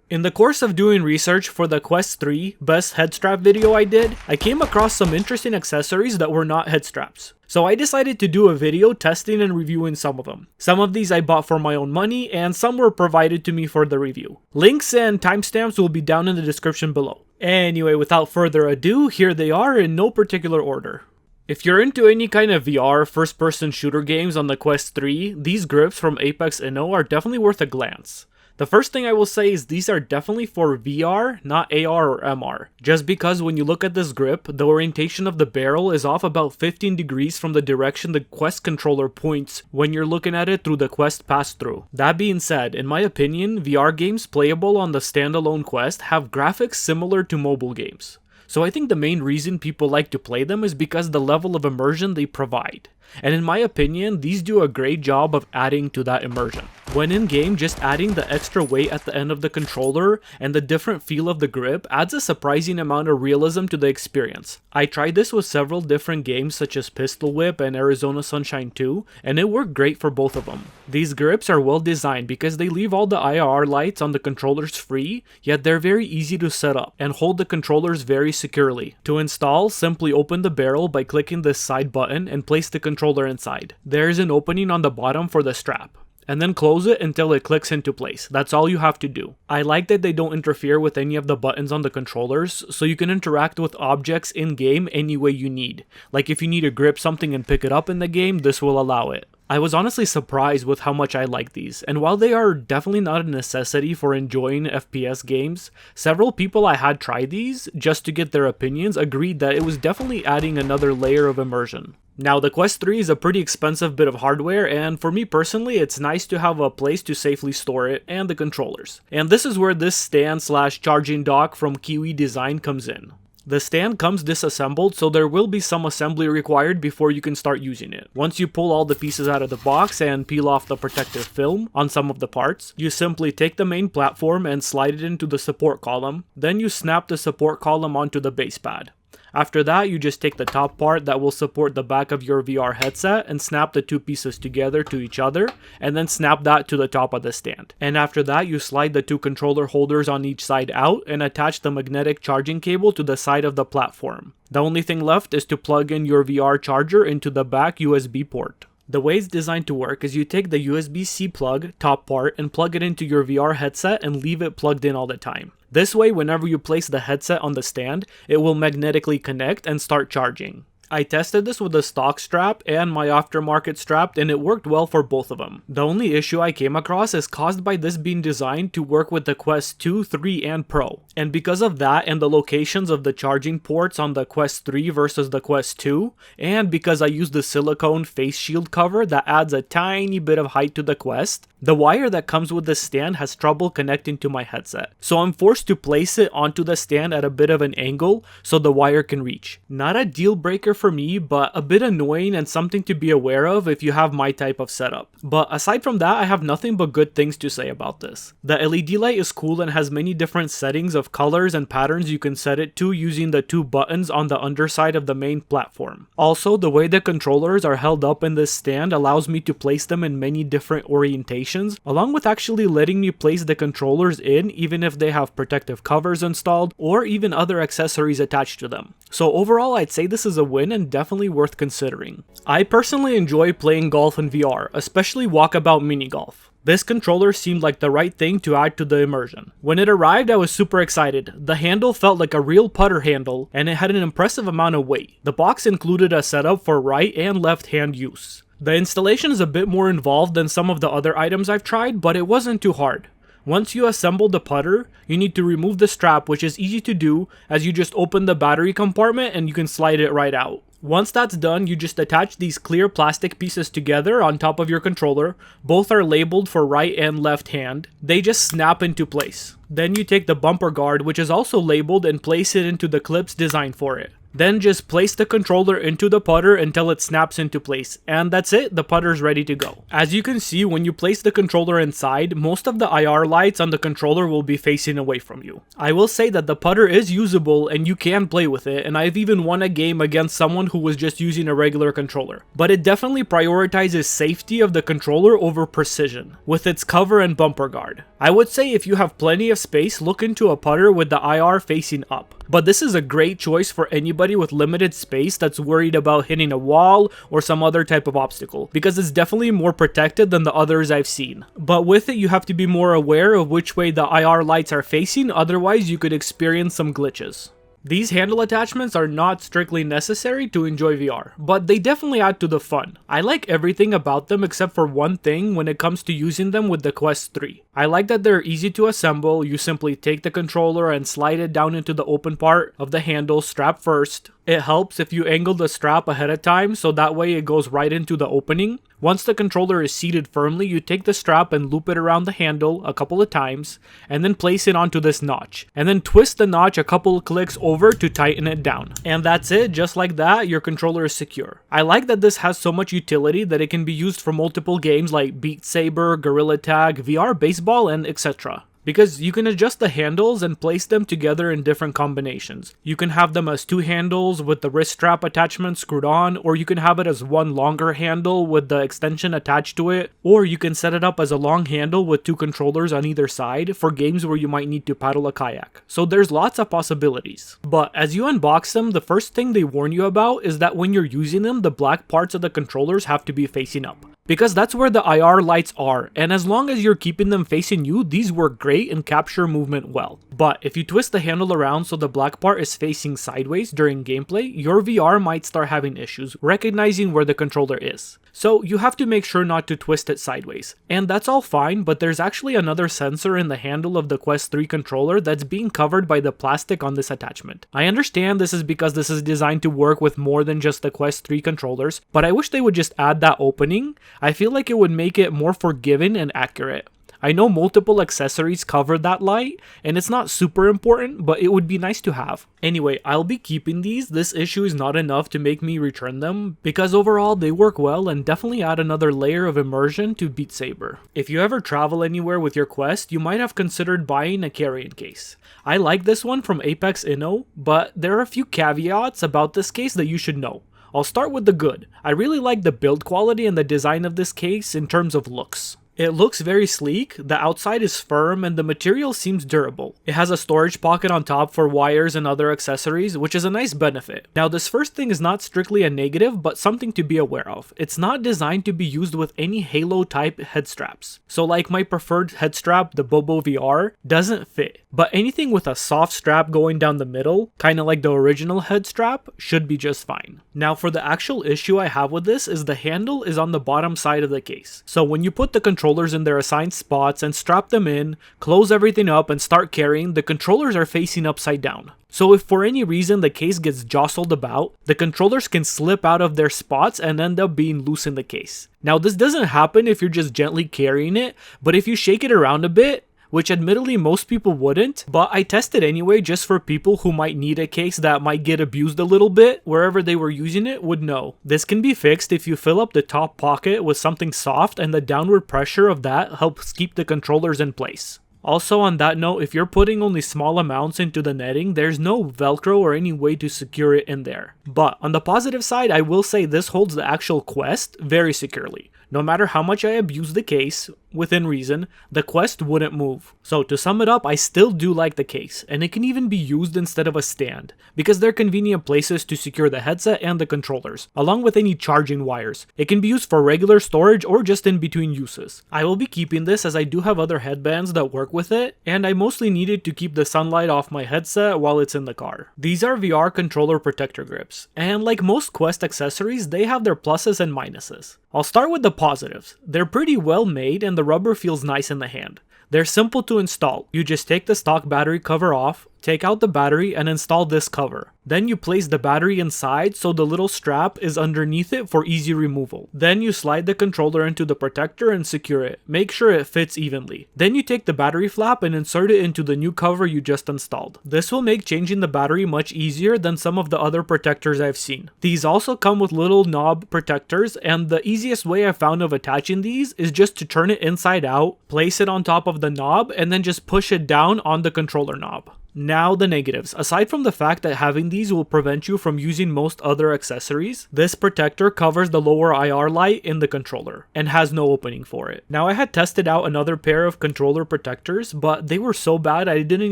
In the course of doing research for the Quest 3 best head strap video I did, I came across some interesting accessories that were not head straps. So I decided to do a video testing and reviewing some of them. Some of these I bought for my own money, and some were provided to me for the review. Links and timestamps will be down in the description below. Anyway, without further ado, here they are in no particular order. If you're into any kind of VR first-person shooter games on the Quest 3, these grips from Apex Inno are definitely worth a glance. The first thing I will say is these are definitely for VR, not AR or MR. Just because when you look at this grip, the orientation of the barrel is off about 15 degrees from the direction the Quest controller points when you're looking at it through the Quest pass-through. That being said, in my opinion, VR games playable on the standalone Quest have graphics similar to mobile games. So I think the main reason people like to play them is because the level of immersion they provide. And in my opinion, these do a great job of adding to that immersion. When in game, just adding the extra weight at the end of the controller and the different feel of the grip adds a surprising amount of realism to the experience. I tried this with several different games such as Pistol Whip and Arizona Sunshine 2, and it worked great for both of them. These grips are well designed because they leave all the IR lights on the controllers free, yet they're very easy to set up and hold the controllers very securely. To install, simply open the barrel by clicking this side button and place the controller inside. There is an opening on the bottom for the strap, and then close it until it clicks into place. That's all you have to do. I like that they don't interfere with any of the buttons on the controllers, so you can interact with objects in game any way you need. Like if you need to grip something and pick it up in the game, this will allow it. I was honestly surprised with how much I like these, and while they are definitely not a necessity for enjoying FPS games, several people I had try these, just to get their opinions, agreed that it was definitely adding another layer of immersion. Now, the Quest 3 is a pretty expensive bit of hardware, and for me personally, it's nice to have a place to safely store it and the controllers. And this is where this stand/charging dock from Kiwi Design comes in. The stand comes disassembled, so there will be some assembly required before you can start using it. Once you pull all the pieces out of the box and peel off the protective film on some of the parts, you simply take the main platform and slide it into the support column. Then you snap the support column onto the base pad. After that, you just take the top part that will support the back of your VR headset and snap the two pieces together to each other, and then snap that to the top of the stand. And after that, you slide the two controller holders on each side out and attach the magnetic charging cable to the side of the platform. The only thing left is to plug in your VR charger into the back USB port. The way it's designed to work is you take the USB-C plug, top part, and plug it into your VR headset and leave it plugged in all the time. This way, whenever you place the headset on the stand, it will magnetically connect and start charging. I tested this with a stock strap and my aftermarket strap, and it worked well for both of them. The only issue I came across is caused by this being designed to work with the Quest 2, 3, and Pro. And because of that and the locations of the charging ports on the Quest 3 versus the Quest 2, and because I used the silicone face shield cover that adds a tiny bit of height to the Quest, the wire that comes with the stand has trouble connecting to my headset. So I'm forced to place it onto the stand at a bit of an angle so the wire can reach. Not a deal breaker for me, but a bit annoying and something to be aware of if you have my type of setup. But aside from that, I have nothing but good things to say about this. The LED light is cool and has many different settings of colors and patterns you can set it to using the two buttons on the underside of the main platform. Also, the way the controllers are held up in this stand allows me to place them in many different orientations, along with actually letting me place the controllers in even if they have protective covers installed or even other accessories attached to them. So overall, I'd say this is a win and definitely worth considering. I personally enjoy playing golf in VR, especially walkabout mini golf. This controller seemed like the right thing to add to the immersion. When it arrived, I was super excited. The handle felt like a real putter handle, and it had an impressive amount of weight. The box included a setup for right and left hand use. The installation is a bit more involved than some of the other items I've tried, but it wasn't too hard. Once you assemble the putter, you need to remove the strap, which is easy to do as you just open the battery compartment and you can slide it right out. Once that's done, you just attach these clear plastic pieces together on top of your controller. Both are labeled for right and left hand. They just snap into place. Then you take the bumper guard, which is also labeled, and place it into the clips designed for it. Then just place the controller into the putter until it snaps into place, and that's it, the putter's ready to go. As you can see, when you place the controller inside, most of the IR lights on the controller will be facing away from you. I will say that the putter is usable and you can play with it, and I've even won a game against someone who was just using a regular controller. But it definitely prioritizes safety of the controller over precision, with its cover and bumper guard. I would say if you have plenty of space, look into a putter with the IR facing up. But this is a great choice for anybody with limited space that's worried about hitting a wall or some other type of obstacle, because it's definitely more protected than the others I've seen. But with it, you have to be more aware of which way the IR lights are facing, otherwise you could experience some glitches. These handle attachments are not strictly necessary to enjoy VR, but they definitely add to the fun. I like everything about them except for one thing when it comes to using them with the Quest 3. I like that they're easy to assemble. You simply take the controller and slide it down into the open part of the handle strap first. It helps if you angle the strap ahead of time so that way it goes right into the opening. Once the controller is seated firmly, you take the strap and loop it around the handle a couple of times and then place it onto this notch. And then twist the notch a couple of clicks over to tighten it down. And that's it, just like that, your controller is secure. I like that this has so much utility that it can be used for multiple games like Beat Saber, Gorilla Tag, VR Baseball, and etc. Because you can adjust the handles and place them together in different combinations. You can have them as two handles with the wrist strap attachment screwed on, or you can have it as one longer handle with the extension attached to it, or you can set it up as a long handle with two controllers on either side for games where you might need to paddle a kayak. So there's lots of possibilities. But as you unbox them, the first thing they warn you about is that when you're using them, the black parts of the controllers have to be facing up, because that's where the IR lights are, and as long as you're keeping them facing you, these work great and capture movement well. But if you twist the handle around so the black part is facing sideways during gameplay, your VR might start having issues recognizing where the controller is. So you have to make sure not to twist it sideways. And that's all fine, but there's actually another sensor in the handle of the Quest 3 controller that's being covered by the plastic on this attachment. I understand this is because this is designed to work with more than just the Quest 3 controllers, but I wish they would just add that opening. I feel like it would make it more forgiving and accurate. I know multiple accessories cover that light, and it's not super important, but it would be nice to have. Anyway, I'll be keeping these. This issue is not enough to make me return them, because overall they work well and definitely add another layer of immersion to Beat Saber. If you ever travel anywhere with your Quest, you might have considered buying a carrying case. I like this one from Apex Inno, but there are a few caveats about this case that you should know. I'll start with the good. I really like the build quality and the design of this case in terms of looks. It looks very sleek, the outside is firm, and the material seems durable. It has a storage pocket on top for wires and other accessories, which is a nice benefit. Now, this first thing is not strictly a negative, but something to be aware of. It's not designed to be used with any Halo type head straps. So like my preferred head strap, the Bobo VR, doesn't fit. But anything with a soft strap going down the middle, kind of like the original head strap, should be just fine. Now, for the actual issue I have with this is the handle is on the bottom side of the case. So when you put the controllers in their assigned spots and strap them in, close everything up and start carrying, the controllers are facing upside down. So if for any reason the case gets jostled about, the controllers can slip out of their spots and end up being loose in the case. Now this doesn't happen if you're just gently carrying it, but if you shake it around a bit, which admittedly most people wouldn't, but I tested anyway just for people who might need a case that might get abused a little bit, wherever they were using it would know. This can be fixed if you fill up the top pocket with something soft, and the downward pressure of that helps keep the controllers in place. Also on that note, if you're putting only small amounts into the netting, there's no Velcro or any way to secure it in there. But on the positive side, I will say this holds the actual Quest very securely. No matter how much I abuse the case, within reason, the Quest wouldn't move. So to sum it up, I still do like the case, and it can even be used instead of a stand, because they're convenient places to secure the headset and the controllers, along with any charging wires. It can be used for regular storage or just in between uses. I will be keeping this as I do have other headbands that work with it, and I mostly needed to keep the sunlight off my headset while it's in the car. These are VR controller protector grips, and like most Quest accessories, they have their pluses and minuses. I'll start with the positives. They're pretty well made and the rubber feels nice in the hand. They're simple to install. You just take the stock battery cover off, take out the battery and install this cover. Then you place the battery inside so the little strap is underneath it for easy removal. Then you slide the controller into the protector and secure it. Make sure it fits evenly. Then you take the battery flap and insert it into the new cover you just installed. This will make changing the battery much easier than some of the other protectors I've seen. These also come with little knob protectors, and the easiest way I found of attaching these is just to turn it inside out, place it on top of the knob, and then just push it down on the controller knob. Now the negatives. Aside from the fact that having these will prevent you from using most other accessories, this protector covers the lower IR light in the controller and has no opening for it. Now I had tested out another pair of controller protectors, but they were so bad I didn't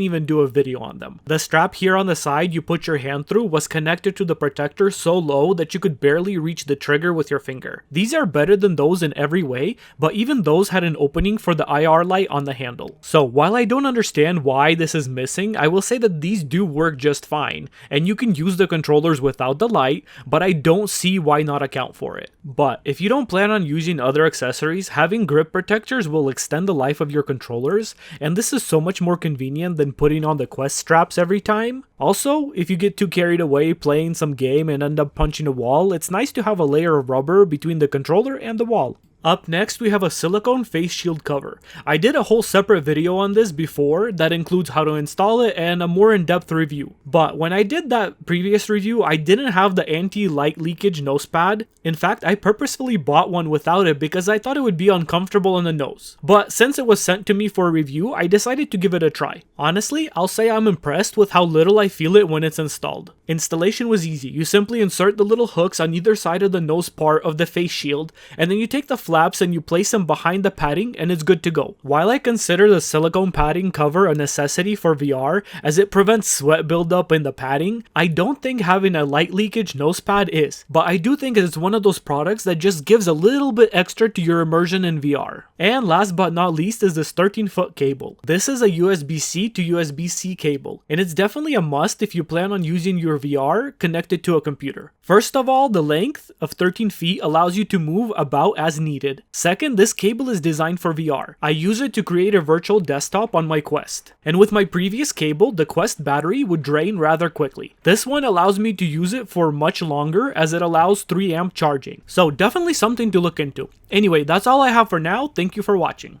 even do a video on them. The strap here on the side you put your hand through was connected to the protector so low that you could barely reach the trigger with your finger. These are better than those in every way, but even those had an opening for the IR light on the handle. So while I don't understand why this is missing, I will say that these do work just fine, and you can use the controllers without the light, but I don't see why not account for it. But if you don't plan on using other accessories, having grip protectors will extend the life of your controllers, and this is so much more convenient than putting on the Quest straps every time. Also, if you get too carried away playing some game and end up punching a wall, it's nice to have a layer of rubber between the controller and the wall. Up next, we have a silicone face shield cover. I did a whole separate video on this before that includes how to install it and a more in-depth review. But when I did that previous review, I didn't have the anti-light leakage nose pad. In fact, I purposefully bought one without it because I thought it would be uncomfortable on the nose. But since it was sent to me for a review, I decided to give it a try. Honestly, I'll say I'm impressed with how little I feel it when it's installed. Installation was easy. You simply insert the little hooks on either side of the nose part of the face shield, and then you take the flaps and you place them behind the padding and it's good to go. While I consider the silicone padding cover a necessity for VR as it prevents sweat buildup in the padding, I don't think having a light leakage nose pad is, but I do think it's one of those products that just gives a little bit extra to your immersion in VR. And last but not least is this 13-foot cable. This is a USB-C to USB-C cable, and it's definitely a must if you plan on using your VR connected to a computer. First of all, the length of 13 feet allows you to move about as needed. Second, this cable is designed for VR. I use it to create a virtual desktop on my Quest. And with my previous cable, the Quest battery would drain rather quickly. This one allows me to use it for much longer as it allows 3 amp charging. So definitely something to look into. Anyway, that's all I have for now. Thank you for watching.